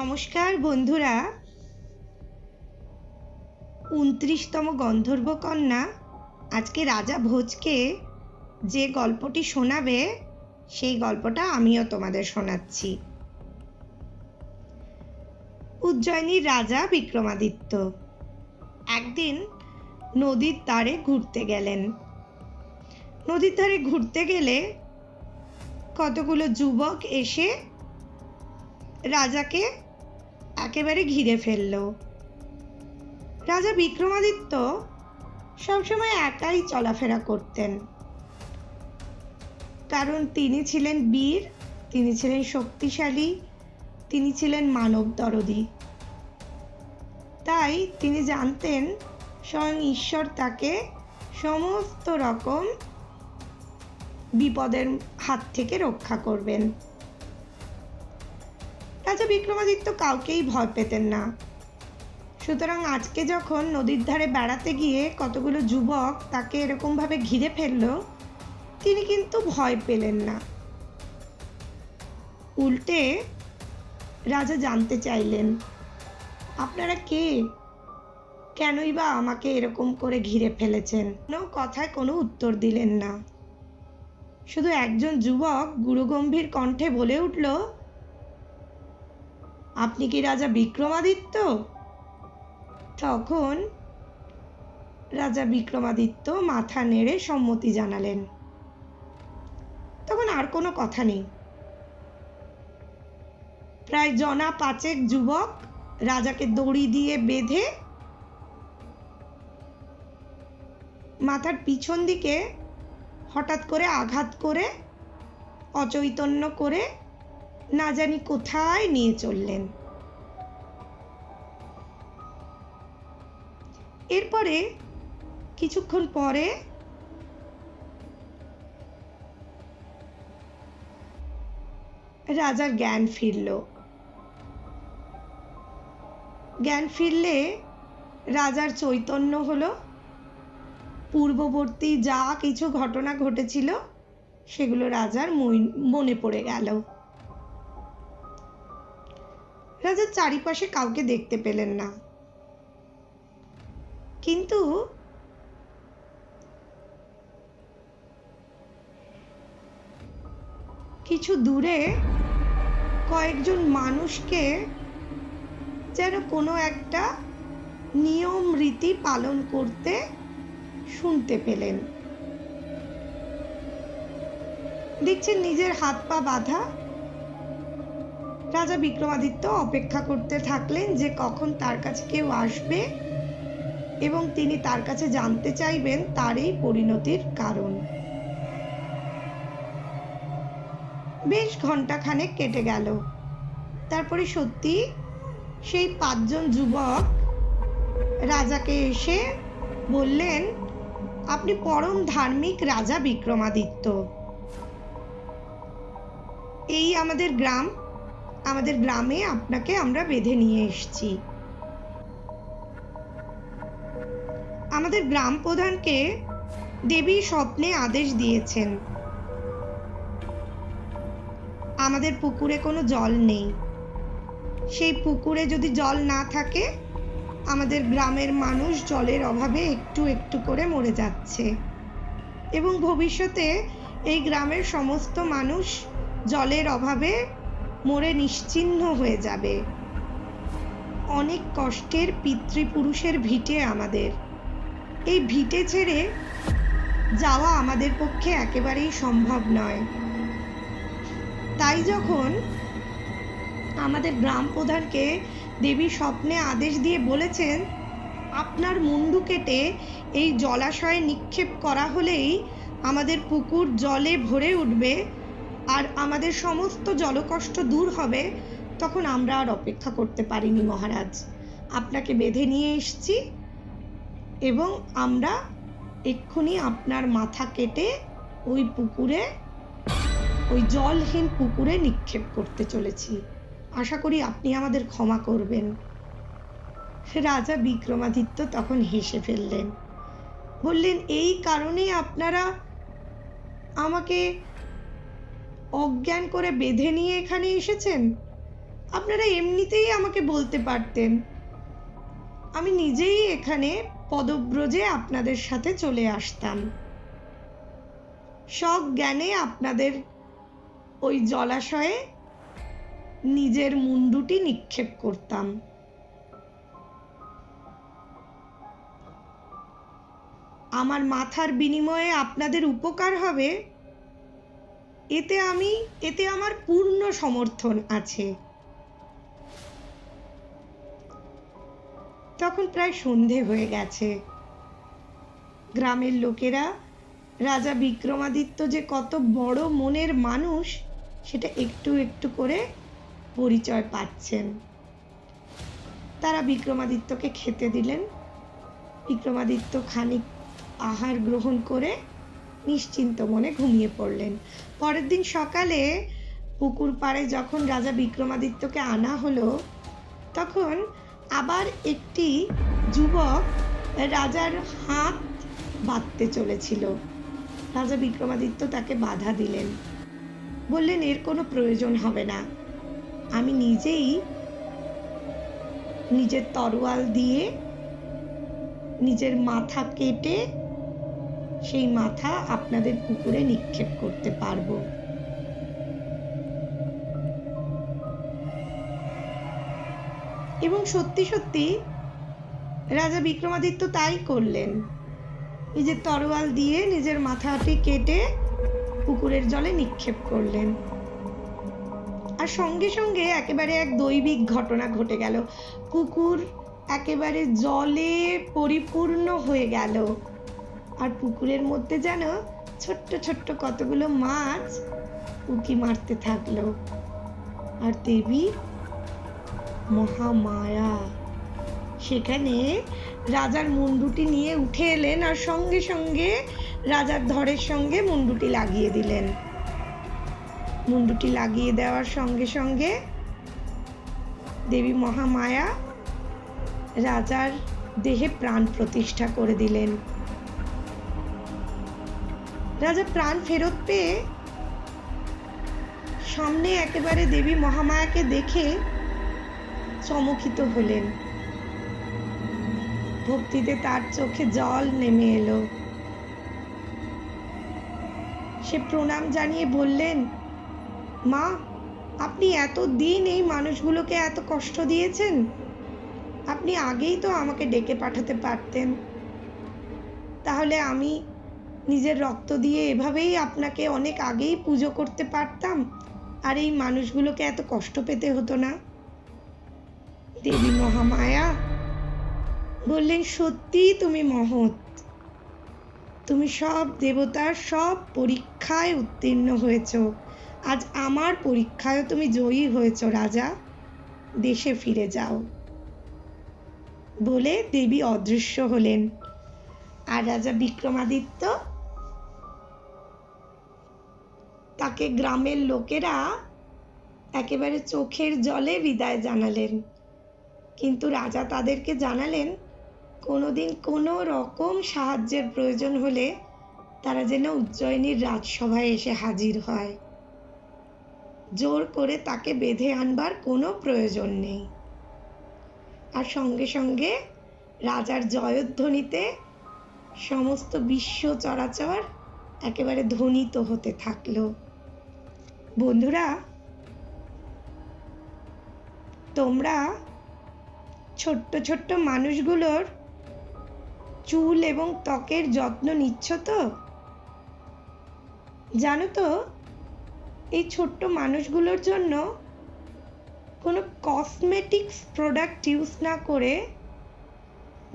নমস্কার বন্ধুরা, ২৯তম গন্ধর্ব কন্যা আজকে রাজা ভোজকে যে গল্পটি শোনাবে সেই গল্পটা আমিও তোমাদের শোনাচ্ছি। উজ্জয়িনীর রাজা বিক্রমাদিত্য একদিন নদীর ধারে ঘুরতে গেলেন। নদীর ধারে ঘুরতে গেলে কতগুলো যুবক এসে রাজাকে একেবারে ঘিরে ফেলল। রাজা বিক্রমাদিত্য সবসময় একাই চলাফেরা করতেন, কারণ তিনি ছিলেন বীর, তিনি ছিলেন শক্তিশালী, তিনি ছিলেন মানব দরদী। তাই তিনি জানতেন স্বয়ং ঈশ্বর তাকে সমস্ত রকম বিপদের হাত থেকে রক্ষা করবেন। রাজা বিক্রমাদিত্য কাউকেই ভয় পেতেন না। সুতরাং আজকে যখন নদীর ধারে বেড়াতে গিয়ে কতগুলো যুবক তাকে এরকমভাবে ঘিরে ফেলল, তিনি কিন্তু ভয় পেলেন না। উল্টে রাজা জানতে চাইলেন, আপনারা কে? কেনই বা আমাকে এরকম করে ঘিরে ফেলেছেন? কোনো কথায় কোনো উত্তর দিলেন না। শুধু একজন যুবক গুরুগম্ভীর কণ্ঠে বলে উঠল, আপনি কি রাজা বিক্রমাদিত্য? তখন রাজা বিক্রমাদিত্য মাথা নেড়ে সম্মতি জানালেন। তখন আর কোনো কথা নেই। প্রায় জনা ৫ যুবক রাজাকে দড়ি দিয়ে বেঁধে মাথার পিছন দিকে হঠাৎ করে আঘাত করে অচৈতন্য করে না জানি কোথায় নিয়ে চললেন। এরপরে কিছুক্ষণ পরে রাজার জ্ঞান ফিরল। জ্ঞান ফিরলে রাজার চৈতন্য হলো। পূর্ববর্তী যা কিছু ঘটনা ঘটেছিল সেগুলো রাজার মনে পড়ে গেল। রাজার চারিপাশে কাউকে দেখতে পেলেন না, কিন্তু কিছু দূরে কয়েকজন মানুষকে যেন কোনো একটা নিয়ম রীতি পালন করতে শুনতে পেলেন। দেখছেন নিজের হাত পা বাঁধা। রাজা বিক্রমাদিত্য অপেক্ষা করতে থাকলেন যে কখন তার কাছে কেউ আসবে এবং তিনি তার কাছে জানতে চাইবেন তার এই পরিণতির কারণ। বেশ ঘন্টাখানেক কেটে গেল। তারপরে সত্যি সেই ৫ জন যুবক রাজাকে এসে বললেন, আপনি পরম ধার্মিক রাজা বিক্রমাদিত্য। এই আমাদের গ্রাম, আমাদের গ্রামে আপনাকে আমরা বেঁধে নিয়ে এসেছি। আমাদের গ্রাম প্রধানকে দেবী স্বপ্নে আদেশ দিয়েছেন, আমাদের পুকুরে কোনো জল নেই। সেই পুকুরে যদি জল না থাকে, আমাদের গ্রামের মানুষ জলের অভাবে একটু একটু করে মরে যাচ্ছে এবং ভবিষ্যতে এই গ্রামের সমস্ত মানুষ জলের অভাবে মরে নিশ্চিহ্ন হয়ে যাবে। অনেক কষ্টের পিতৃপুরুষের ভিটে আমাদের। এই ভিটে ছেড়ে যাওয়া আমাদের পক্ষে একেবারেই সম্ভব নয়। তাই যখন আমাদের গ্রাম প্রধানকে দেবী স্বপ্নে আদেশ দিয়ে বলেছেন, আপনার মুন্ডু কেটে এই জলাশয়ে নিক্ষেপ করা হলেই আমাদের পুকুর জলে ভরে উঠবে আর আমাদের সমস্ত জলকষ্ট দূর হবে, তখন আমরা আর অপেক্ষা করতে পারিনি মহারাজ। আপনাকে বেঁধে নিয়ে এসেছি এবং আমরা এক্ষুনি আপনার মাথা কেটে ওই পুকুরে, ওই জলহীন পুকুরে নিক্ষেপ করতে চলেছি। আশা করি আপনি আমাদের ক্ষমা করবেন। রাজা বিক্রমাদিত্য তখন হেসে ফেললেন, বললেন, এই কারণেই আপনারা আমাকে অজ্ঞান করে বেঁধে নিয়ে এখানে এসেছেন? আপনারা এমনিতেই আমাকে বলতে পারতেন, আমি নিজেই এখানে পদব্রজে আপনাদের সাথে চলে আসতাম, সজ্ঞানে আপনাদের ওই জলাশয়ে নিজের মুন্ডুটি নিক্ষেপ করতাম। আমার মাথার বিনিময়ে আপনাদের উপকার হবে, এতে আমার পূর্ণ সমর্থন আছে। তখন প্রায় সন্ধে হয়ে গেছে। গ্রামের লোকেরা রাজা বিক্রমাদিত্য যে কত বড় মনের মানুষ সেটা একটু একটু করে পরিচয় পাচ্ছেন। তারা বিক্রমাদিত্যকে খেতে দিলেন। বিক্রমাদিত্য খানিক আহার গ্রহণ করে নিশ্চিন্ত মনে ঘুমিয়ে পড়লেন। পরের দিন সকালে পুকুর পাড়ে যখন রাজা বিক্রমাদিত্যকে আনা হলো, তখন আবার একটি যুবক রাজার হাত বাঁধতে চলেছিল। রাজা বিক্রমাদিত্য তাকে বাধা দিলেন, বললেন এর কোনো প্রয়োজন হবে না, আমি নিজেই নিজের তরোয়াল দিয়ে নিজের মাথা কেটে সেই মাথা আপনাদের পুকুরে নিক্ষেপ করতে পারবো। এবং সত্যি সত্যি রাজা বিক্রমাদিত্য তাই করলেন। নিজের তরোয়াল দিয়ে নিজের মাথাটি কেটে পুকুরের জলে নিক্ষেপ করলেন। আর সঙ্গে সঙ্গে একেবারে এক দৈবিক ঘটনা ঘটে গেল। পুকুর একেবারে জলে পরিপূর্ণ হয়ে গেল, আর পুকুরের মধ্যে যেন ছোট্ট ছোট্ট কতগুলো মাছ উঁকি মারতে থাকলো। আর দেবী মহামায়া সেখানে রাজার মুন্ডুটি নিয়ে উঠে এলেন, আর সঙ্গে সঙ্গে রাজার ধরের সঙ্গে মুন্ডুটি লাগিয়ে দিলেন। মুন্ডুটি লাগিয়ে দেওয়ার সঙ্গে সঙ্গে দেবী মহামায়া রাজার দেহে প্রাণ প্রতিষ্ঠা করে দিলেন। রাজা প্রাণ ফেরত পেয়ে সামনে একেবারে দেবী মহামায়াকে দেখে চমকিত হলেন। ভক্তিতে তার চোখে জল নেমে এলো। সে প্রণাম জানিয়ে বললেন, মা, আপনি এতদিন এই মানুষগুলোকে এত কষ্ট দিয়েছেন, আপনি আগেই তো আমাকে ডেকে পাঠাতে পারতেন, তাহলে আমি নিজের রক্ত দিয়ে এভাবেই আপনাকে অনেক আগেই পুজো করতে পারতাম, আর এই মানুষগুলোকে এত কষ্ট পেতে হতো না। দেবী মহামায়া বললেন, সত্যিই তুমি মহৎ, তুমি সব দেবতার সব পরীক্ষায় উত্তীর্ণ হয়েছ, আজ আমার পরীক্ষায় তুমি জয়ী হয়েছ রাজা, দেশে ফিরে যাও। বলে দেবী অদৃশ্য হলেন। আর রাজা বিক্রমাদিত্য তাকে গ্রামের লোকেরা একেবারে চোখের জলে বিদায় জানালেন। কিন্তু রাজা তাদেরকে জানালেন, কোনোদিন কোনো রকম সাহায্যের প্রয়োজন হলে তারা যেন উজ্জয়িনীর রাজসভায় এসে হাজির হয়। জোর করে তাকে বেঁধে আনবার কোনো প্রয়োজন নেই। আর সঙ্গে সঙ্গে রাজার জয়ধ্বনিতে সমস্ত বিশ্ব চরাচর একেবারে ধ্বনিত হতে থাকলো। বন্ধুরা, তোমরা ছোট্ট ছোট্ট মানুষগুলোর চুল এবং ত্বকের যত্ন নিচ্ছ তো? জানো তো, এই ছোট্ট মানুষগুলোর জন্য কোনো কসমেটিক্স প্রোডাক্ট ইউজ না করে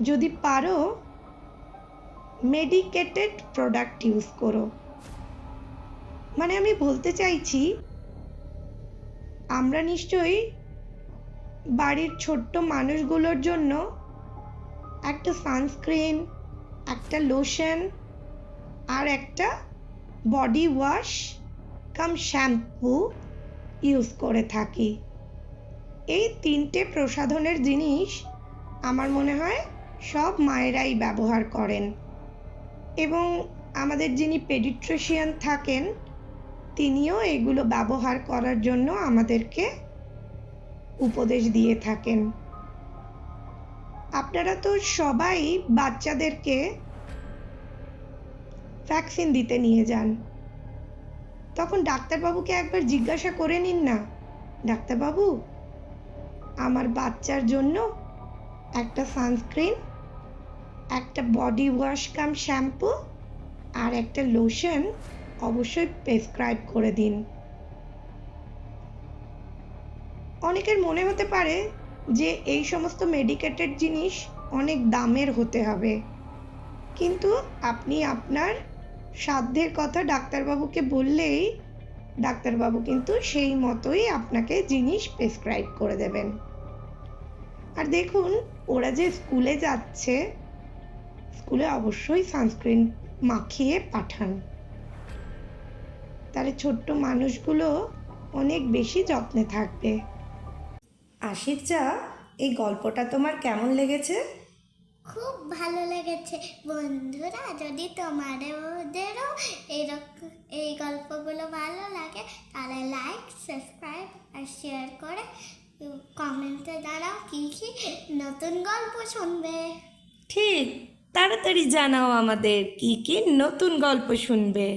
যদি পারো মেডিকেটেড প্রোডাক্ট ইউজ করো। মানে আমি বলতে চাইছি, আমরা নিশ্চয়ই বাড়ির ছোট্ট মানুষগুলোর জন্য একটা সানস্ক্রিন, একটা লোশন আর একটা বডি ওয়াশ কাম শ্যাম্পু ইউজ করে থাকি। এই তিনটে প্রসাধনের জিনিস আমার মনে হয় সব মায়েরাই ব্যবহার করেন, এবং আমাদের যিনি পেডিট্রিশিয়ান থাকেন তিনিও এগুলো ব্যবহার করার জন্য আমাদেরকে উপদেশ দিয়ে থাকেন। আপনারা তো সবাই বাচ্চাদেরকে ভ্যাকসিন দিতে নিয়ে যান, তখন ডাক্তারবাবুকে একবার জিজ্ঞাসা করে নিন না, ডাক্তারবাবু আমার বাচ্চার জন্য একটা সানস্ক্রিন, একটা বডি ওয়াশ কাম শ্যাম্পু আর একটা লোশন অবশ্যই প্রেসক্রাইব করে দিন। অনেকের মনে হতে পারে যে এই সমস্ত মেডিকেটেড জিনিস অনেক দামের হতে হবে, কিন্তু আপনি আপনার সাধ্যের কথা ডাক্তারবাবুকে বললেই ডাক্তারবাবু কিন্তু সেই মতোই আপনাকে জিনিস প্রেসক্রাইব করে দেবেন। আর দেখুন, ওরা যে স্কুলে যাচ্ছে, স্কুলে অবশ্যই সানস্ক্রিন মাখিয়ে পাঠান, তাহলে ছোট্ট মানুষগুলো অনেক বেশি যত্নে থাকবে। আশিরচা, এই গল্পটা তোমার কেমন লেগেছে? খুব ভালো লেগেছে। বন্ধুরা, যদি তোমাদেরও এই গল্পগুলো ভালো লাগে তাহলে লাইক, সাবস্ক্রাইব আর শেয়ার করে কমেন্টে জানাও কি কি নতুন গল্প শুনবে। ঠিক, তাড়াতাড়ি জানাও আমাদের কি কি নতুন গল্প শুনবে।